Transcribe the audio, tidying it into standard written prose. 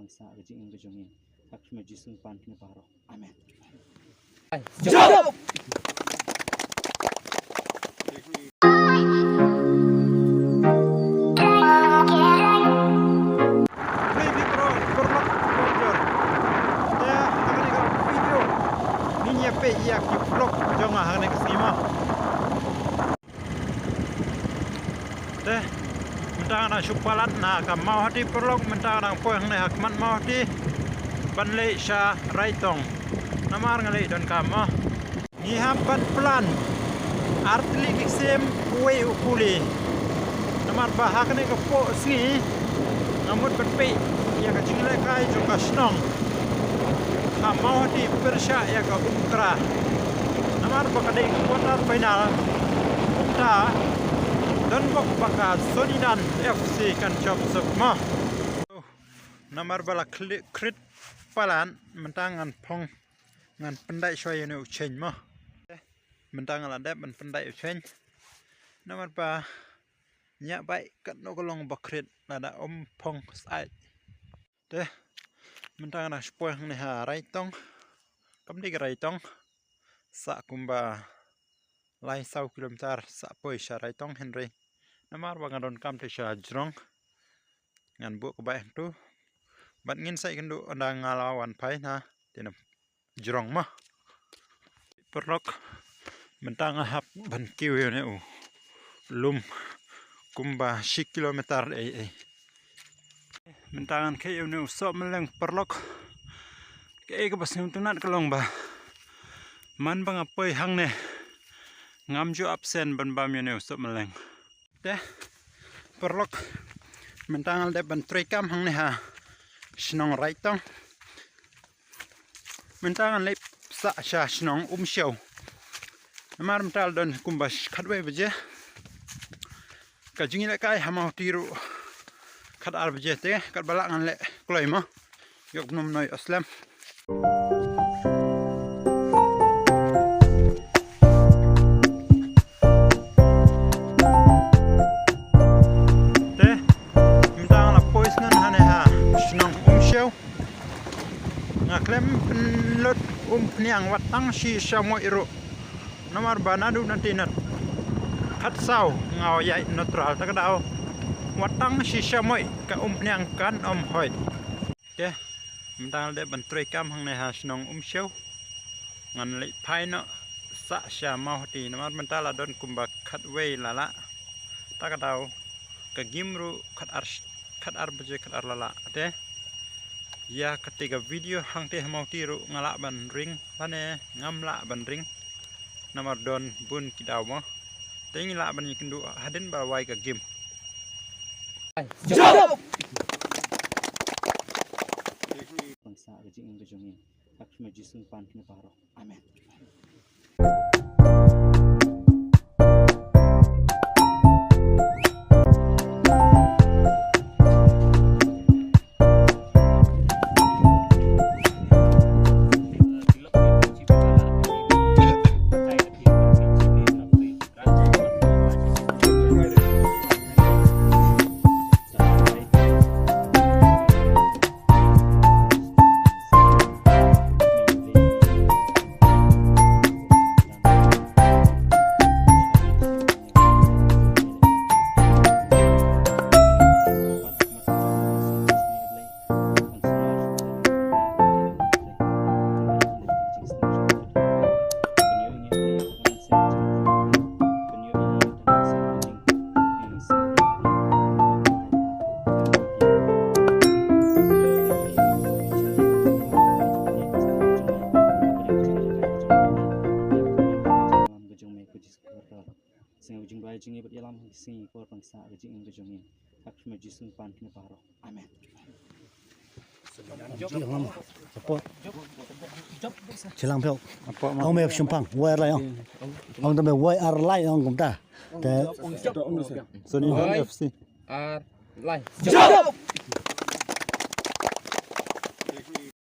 bangsa gajing gajungin hak cuma jisung pan kena paro amen Yak di vlog jangan hang kesima. Deh, mentang nak syupalat nak mau hati perlok mentang nak poing ni hakmat mau hati banle sha raitong. Namar ngali don kama. Ni hampan plan artli kisem kuwe ukuli. Namar bahak ni kepo singi ngamut berpe ya kacinglah kai juga senong. Mau di Persya ya ke Umtra. Namar bakading kuarter final Umtra dan bakal Sonidan FC kan job semua. Namar bala krit palan mentangan pong ngan pendai shoy ni uchen mah. Mentangan ada ben pendai uchen. Namar ba nya baik kat no kolong bakrit ada pong side. Deh mentang nak spoil ni ha raitong kam di raitong sa kumba lai sau kilometer sa poi sha raitong henry namar bangadon kam te sha jrong ngan bu ko bai tu bat ngin sai kendu onda ngalawan pai na tena jrong mah perlok mentang hap ban kiu ne u lum kumba 10 kilometer mentangan kayu ni usop meleng perlok kayak ke pasang tunat kelong ba man bang apoi hang ne ngamju absen ban bam ni usop meleng deh perlok mentangan de ban trekam hang ne ha snong raitong mentangan lep sa sha snong show amar mental don kumbas khadwe beje kajingi la kai hamau tiru kat arbjete kat balak ngan le kloi ma yok nom noi aslam te mentang la pois nan hane ha snong show ngaklem lot niang watang si samoi ro nomor banadu nanti nat kat sau ngau yai neutral tak dau watang sisa moi ka niang kan hoi ke mentang de ban trei kam hang ne ha snong show ngan le phai no sa sha mau ti namar mentala don kumba khat wei lala tak dau ka gimru khat ar beje khat ar lala te ya ketika video hang te mau tiru ngala ban ring lane ngamla ban ring namar don bun kidau mo te ngila ban yikendu haden ba wai ka game bangsa gajing gajungin hak cuma jisung pan kena paro amen Ujung bayi jingi bet yalam sing ko bangsa gajing gajungin hak cuma jisung pan kena paro amen Chilang pheo ông mẹ xung phong quay lại ông ta mẹ quay ar lại ông cũng ta Sonidan FC Lai